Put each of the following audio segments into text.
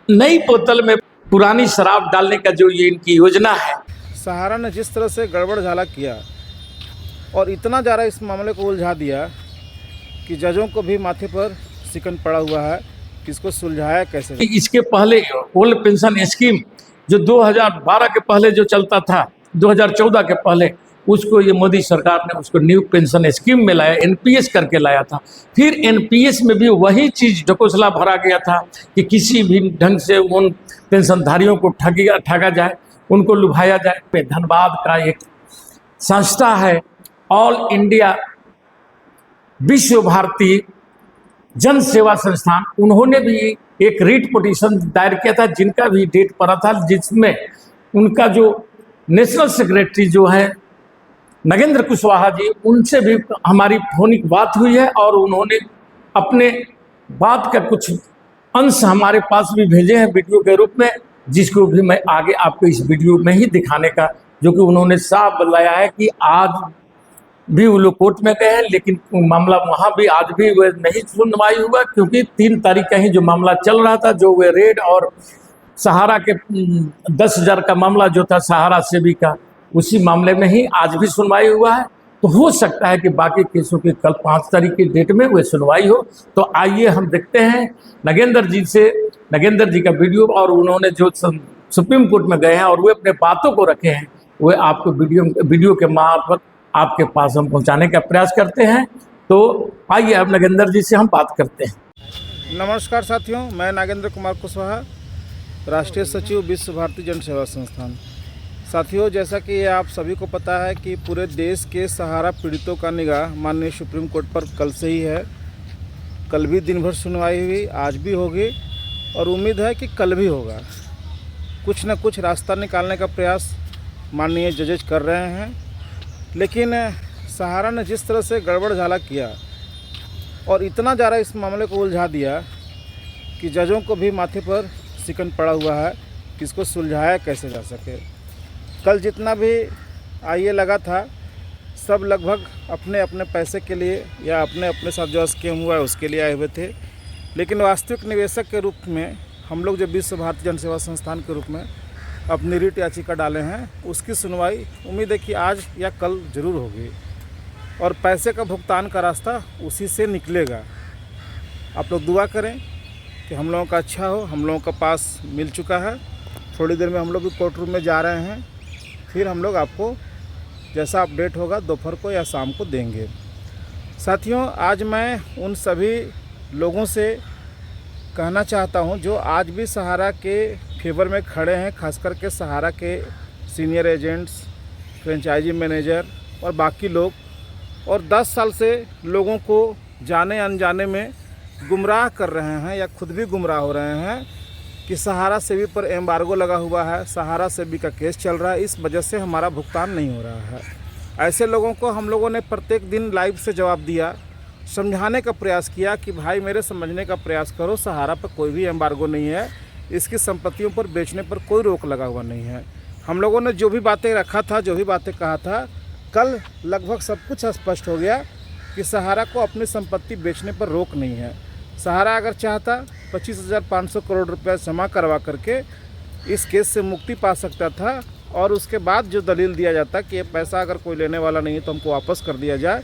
नई बोतल में पुरानी शराब डालने का जो ये इनकी योजना है। सहारा ने जिस तरह से गड़बड़ झाला किया और इतना ज़्यादा इस मामले को उलझा दिया कि जजों को भी माथे पर शिकन पड़ा हुआ है कि इसको सुलझाया कैसे जाए। इसके पहले ओल्ड पेंशन स्कीम जो 2012 के पहले जो चलता था, 2014 के पहले, उसको ये मोदी सरकार ने उसको न्यू पेंशन स्कीम में लाया, एनपीएस करके लाया था। फिर एनपीएस में भी वही चीज़ ढकोसला भरा गया था कि किसी भी ढंग से उन पेंशनधारियों को ठगा जाए, उनको लुभाया जाए। धनबाद का एक संस्था है ऑल इंडिया विश्व भारती जन सेवा संस्थान, उन्होंने भी एक रीट पिटीशन दायर किया था जिनका भी डेट पड़ा था, जिसमें उनका जो नेशनल सेक्रेटरी जो है नगेंद्र कुशवाहा जी, उनसे भी हमारी फोनिक बात हुई है और उन्होंने अपने बात का कुछ अंश हमारे पास भी भेजे हैं वीडियो के रूप में, जिसको भी मैं आगे आपको इस वीडियो में ही दिखाने का, जो कि उन्होंने साफ बताया है कि आज भी वो लोग कोर्ट में गए हैं, लेकिन मामला वहाँ भी आज भी वह नहीं सुनवाई हुआ, क्योंकि 3 तारीख का ही जो मामला चल रहा था, जो वे रेड और सहारा के 10,000 का मामला जो था सहारा सेवी का, उसी मामले में ही आज भी सुनवाई हुआ है। तो हो सकता है कि बाकी केसों की कल 5 तारीख की डेट में वह सुनवाई हो। तो आइए हम देखते हैं नगेंद्र जी का वीडियो, और उन्होंने जो सुप्रीम कोर्ट में गए हैं और वे अपने बातों को रखे हैं, वे आपको वीडियो के मार्फत आपके पास हम पहुंचाने का प्रयास करते हैं। तो आइए अब नगेंद्र जी से हम बात करते हैं। नमस्कार साथियों, मैं नागेंद्र कुमार कुशवाहा, राष्ट्रीय सचिव विश्व भारती जन सेवा संस्थान। साथियों, जैसा कि आप सभी को पता है कि पूरे देश के सहारा पीड़ितों का निगाह माननीय सुप्रीम कोर्ट पर कल से ही है। कल भी दिन भर सुनवाई हुई, आज भी होगी और उम्मीद है कि कल भी होगा। कुछ न कुछ रास्ता निकालने का प्रयास माननीय जजेज कर रहे हैं, लेकिन सहारा ने जिस तरह से गड़बड़ झाला किया और इतना ज़्यादा इस मामले को उलझा दिया कि जजों को भी माथे पर शिकन पड़ा हुआ है कि इसको सुलझाया कैसे जा सके। कल जितना भी आईए लगा था, सब लगभग अपने अपने पैसे के लिए या अपने अपने साथ जो स्कैम हुआ है उसके लिए आए हुए थे, लेकिन वास्तविक निवेशक के रूप में हम लोग जो विश्व भारती जन सेवा संस्थान के रूप में अपनी रीट याचिका डाले हैं, उसकी सुनवाई उम्मीद है कि आज या कल ज़रूर होगी और पैसे का भुगतान का रास्ता उसी से निकलेगा। आप लोग दुआ करें कि हम लोगों का अच्छा हो। हम लोगों का पास मिल चुका है, थोड़ी देर में हम लोग भी कोर्ट रूम में जा रहे हैं, फिर हम लोग आपको जैसा अपडेट होगा दोपहर को या शाम को देंगे। साथियों, आज मैं उन सभी लोगों से कहना चाहता हूं जो आज भी सहारा के फेवर में खड़े हैं, खास करके सहारा के सीनियर एजेंट्स, फ्रेंचाइजी मैनेजर और बाकी लोग, और 10 साल से लोगों को जाने अनजाने में गुमराह कर रहे हैं या खुद भी गुमराह हो रहे हैं कि सहारा सेवी पर एम्बार्गो लगा हुआ है, सहारा सेवी का केस चल रहा है, इस वजह से हमारा भुगतान नहीं हो रहा है। ऐसे लोगों को हम लोगों ने प्रत्येक दिन लाइव से जवाब दिया, समझाने का प्रयास किया कि भाई मेरे समझने का प्रयास करो, सहारा पर कोई भी एम्बार्गो नहीं है, इसकी संपत्तियों पर बेचने पर कोई रोक लगा हुआ नहीं है। हम लोगों ने जो भी बातें रखा था, जो भी बातें कहा था, कल लगभग सब कुछ स्पष्ट हो गया कि सहारा को अपनी संपत्ति बेचने पर रोक नहीं है। सहारा अगर चाहता 25,500 करोड़ रुपया जमा करवा करके इस केस से मुक्ति पा सकता था और उसके बाद जो दलील दिया जाता कि ये पैसा अगर कोई लेने वाला नहीं है तो हमको वापस कर दिया जाए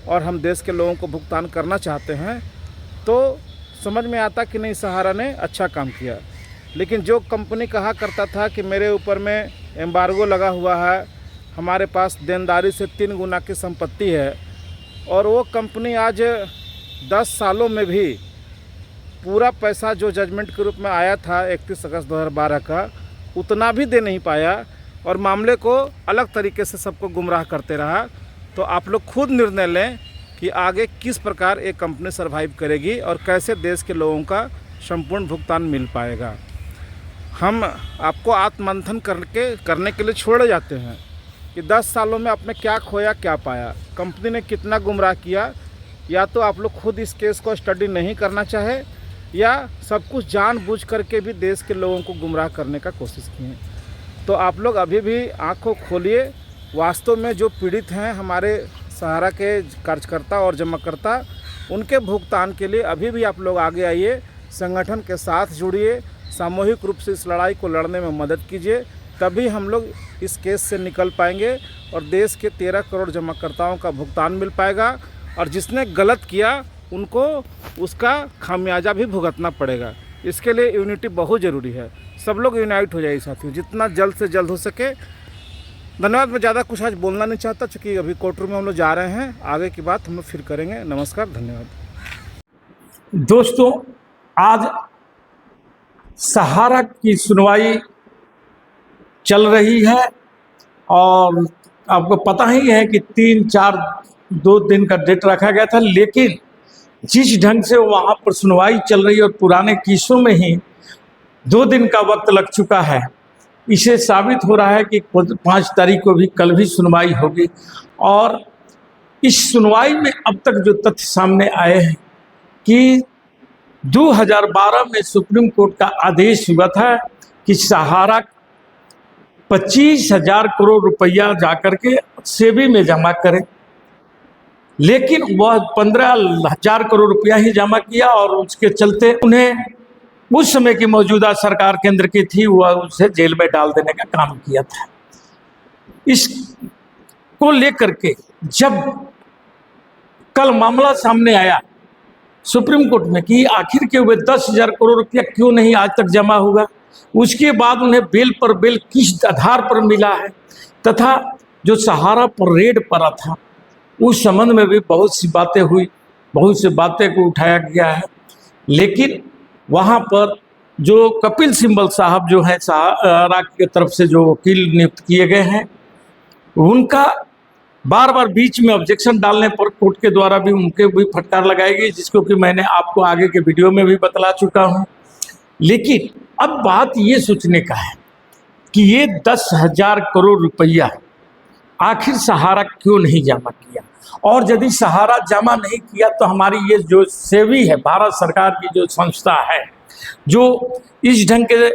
और हम देश के लोगों को भुगतान करना चाहते हैं, तो समझ में आता कि नहीं, सहारा ने अच्छा काम किया। लेकिन जो कंपनी कहा करता था कि मेरे ऊपर में एम्बार्गो लगा हुआ है, हमारे पास देनदारी से 3 गुना की संपत्ति है, और वो कंपनी आज 10 सालों में भी पूरा पैसा जो जजमेंट के रूप में आया था 31 अगस्त 2012 का, उतना भी दे नहीं पाया और मामले को अलग तरीके से सबको गुमराह करते रहा। तो आप लोग खुद निर्णय लें कि आगे किस प्रकार एक कंपनी सर्वाइव करेगी और कैसे देश के लोगों का संपूर्ण भुगतान मिल पाएगा। हम आपको आत्ममंथन करने के लिए छोड़े जाते हैं कि 10 सालों में आपने क्या खोया, क्या पाया, कंपनी ने कितना गुमराह किया। या तो आप लोग खुद इस केस को स्टडी नहीं करना चाहे या सब कुछ जानबूझ करके भी देश के लोगों को गुमराह करने का कोशिश किए। तो आप लोग अभी भी आंखों खोलिए। वास्तव में जो पीड़ित हैं हमारे सहारा के कार्यकर्ता और जमाकर्ता, उनके भुगतान के लिए अभी भी आप लोग आगे आइए, संगठन के साथ जुड़िए, सामूहिक रूप से इस लड़ाई को लड़ने में मदद कीजिए, तभी हम लोग इस केस से निकल पाएंगे और देश के 13 करोड़ जमाकर्ताओं का भुगतान मिल पाएगा। और जिसने गलत किया उनको उसका खामियाजा भी भुगतना पड़ेगा। इसके लिए यूनिटी बहुत ज़रूरी है। सब लोग यूनाइट हो जाइए साथियों, जितना जल्द से जल्द हो सके। धन्यवाद। मैं ज़्यादा कुछ आज बोलना नहीं चाहता, क्योंकि अभी कोर्ट रूम में हम लोग जा रहे हैं। आगे की बात हम लोग फिर करेंगे। नमस्कार, धन्यवाद। दोस्तों, आज सहारा की सुनवाई चल रही है और आपको पता ही है कि 2 दिन का डेट रखा गया था, लेकिन जिस ढंग से वहाँ पर सुनवाई चल रही है और पुराने केसों में ही 2 दिन का वक्त लग चुका है, इसे साबित हो रहा है कि 5 तारीख को भी कल भी सुनवाई होगी। और इस सुनवाई में अब तक जो तथ्य सामने आए हैं कि 2012 में सुप्रीम कोर्ट का आदेश हुआ था कि सहारा 25,000 करोड़ रुपया जाकर के सेबी में जमा करे, लेकिन वह 15,000 करोड़ रुपया ही जमा किया और उसके चलते उन्हें उस समय की मौजूदा सरकार केंद्र की थी, वह उसे जेल में डाल देने का काम किया था। इसको लेकर के जब कल मामला सामने आया सुप्रीम कोर्ट में कि आखिर के वे 10,000 करोड़ रुपया क्यों नहीं आज तक जमा हुआ, उसके बाद उन्हें बेल पर बेल किस आधार पर मिला है, तथा जो सहारा पर रेड पड़ा था उस संबंध में भी बहुत सी बातें हुई, बहुत सी बातें को उठाया गया है। लेकिन वहाँ पर जो कपिल सिब्बल साहब जो हैं सहारा की तरफ से जो वकील नियुक्त किए गए हैं, उनका बार बार बीच में ऑब्जेक्शन डालने पर कोर्ट के द्वारा भी उनके भी फटकार लगाई गई, जिसको कि मैंने आपको आगे के वीडियो में भी बतला चुका हूँ। लेकिन अब बात ये सोचने का है कि ये 10,000 करोड़ रुपया आखिर सहारा क्यों नहीं जमा किया, और यदि सहारा जमा नहीं किया तो हमारी ये जो सेबी है, भारत सरकार की जो संस्था है, जो इस ढंग के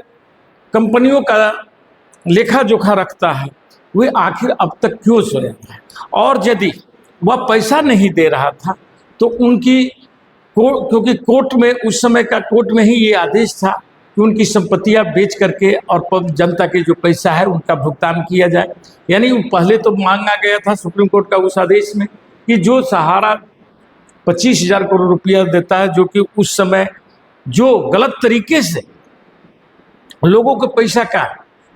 कंपनियों का लेखा जोखा रखता है, वे आखिर अब तक क्यों सोया है। और यदि वह पैसा नहीं दे रहा था तो उनकी क्योंकि कोर्ट में उस समय का कोर्ट में ही ये आदेश था कि उनकी संपत्तियां बेच करके और जनता के जो पैसा है उनका भुगतान किया जाए। यानी पहले तो मांगा गया था सुप्रीम कोर्ट का उस आदेश में कि जो सहारा 25,000 करोड़ रुपया देता है, जो कि उस समय जो गलत तरीके से लोगों को पैसा का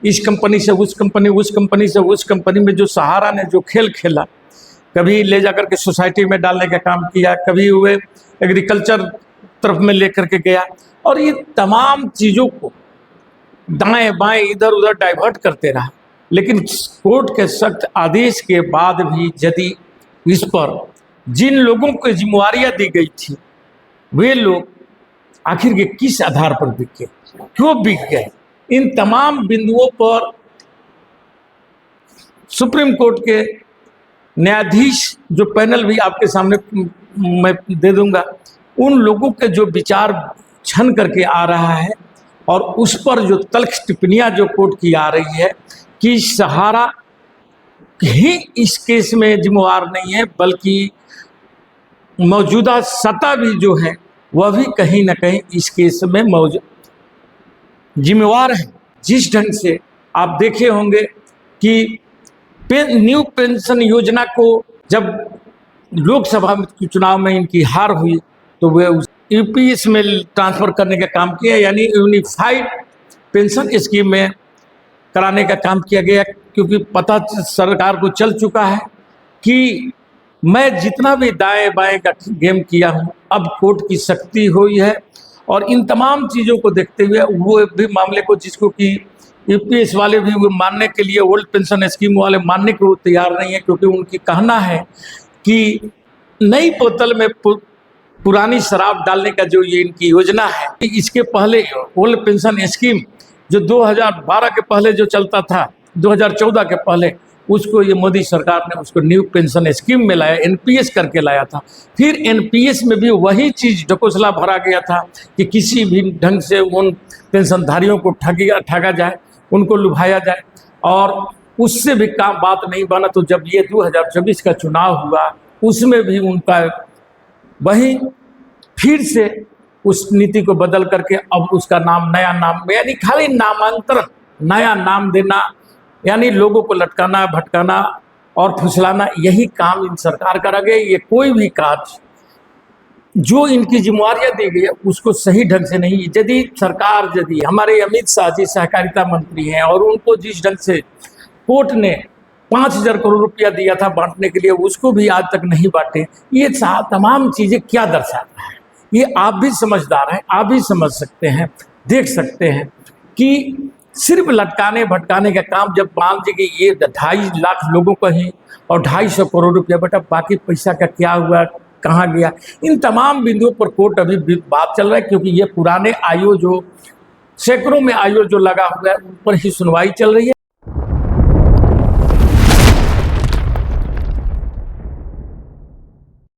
इस कंपनी से उस कंपनी, उस कंपनी से उस कंपनी में जो सहारा ने जो खेल खेला, कभी ले जाकर के सोसाइटी में डालने का काम किया, कभी वे एग्रीकल्चर तरफ में लेकर के गया, और ये तमाम चीज़ों को दाएं बाएं इधर उधर डाइवर्ट करते रहा। लेकिन कोर्ट के सख्त आदेश के बाद भी यदि इस पर जिन लोगों को जिम्मेवारियां दी गई थी, वे लोग आखिर के किस आधार पर बिक गए, क्यों बिक गए, इन तमाम बिंदुओं पर सुप्रीम कोर्ट के न्यायाधीश जो पैनल भी आपके सामने मैं दे दूंगा, उन लोगों के जो विचार छन करके आ रहा है और उस पर जो तल्ख टिप्पणियां जो कोर्ट की आ रही है कि सहारा ही इस केस में जिम्मेवार नहीं है, बल्कि मौजूदा सत्ता भी जो है वह भी कहीं ना कहीं इस केस में जिम्मेवार है। जिस ढंग से आप देखे होंगे कि न्यू पेंशन योजना को जब लोकसभा के चुनाव में इनकी हार हुई तो वे यूपीएस में ट्रांसफ़र करने का काम किया, यानी यूनिफाइड पेंशन स्कीम में कराने का काम किया गया, क्योंकि पता सरकार को चल चुका है कि मैं जितना भी दाएं बाएं का गेम किया हूं, अब कोर्ट की सख्ती हुई है। और इन तमाम चीज़ों को देखते हुए वो भी मामले को, जिसको कि यूपीएस वाले भी वो मानने के लिए, ओल्ड पेंशन स्कीम वाले मानने को तैयार नहीं है, क्योंकि उनकी कहना है कि नई बोतल में पुरानी शराब डालने का जो ये इनकी योजना है, इसके पहले ओल्ड पेंशन स्कीम जो 2012 के पहले जो चलता था, 2014 के पहले, उसको ये मोदी सरकार ने उसको न्यू पेंशन स्कीम में लाया, एनपीएस करके लाया था। फिर एनपीएस में भी वही चीज़ ढकोसला भरा गया था कि किसी भी ढंग से उन पेंशनधारियों को ठगा जाए, उनको लुभाया जाए, और उससे भी काम बात नहीं बना। तो जब ये 2024 का चुनाव हुआ, उसमें भी उनका वही फिर से उस नीति को बदल करके अब उसका नाम, नया नाम, यानी खाली नामांतरण, नया नाम देना, यानी लोगों को लटकाना, भटकाना और फुसलाना, यही काम इन सरकार कर रहे। ये कोई भी कार्य जो इनकी जिम्मेवारियां दी गई है उसको सही ढंग से नहीं, यदि हमारे अमित शाह जी सहकारिता मंत्री हैं और उनको जिस ढंग से कोर्ट ने 5,000 करोड़ रुपया दिया था बांटने के लिए, उसको भी आज तक नहीं बांटे, ये तमाम चीजें क्या दर्शाता है? ये आप भी समझदार हैं, आप भी समझ सकते हैं, देख सकते हैं कि सिर्फ लटकाने भटकाने का काम, जब मान लीजिए कि ये 2.5 लाख लोगों का ही और 250 करोड़ रुपया बेटा, बाकी पैसा का क्या हुआ, कहाँ गया, इन तमाम बिंदुओं पर कोर्ट अभी बात चल रहा है, क्योंकि ये पुराने आईओ जो सैकड़ों में आईओ जो लगा हुआ है उन पर ही सुनवाई चल रही है।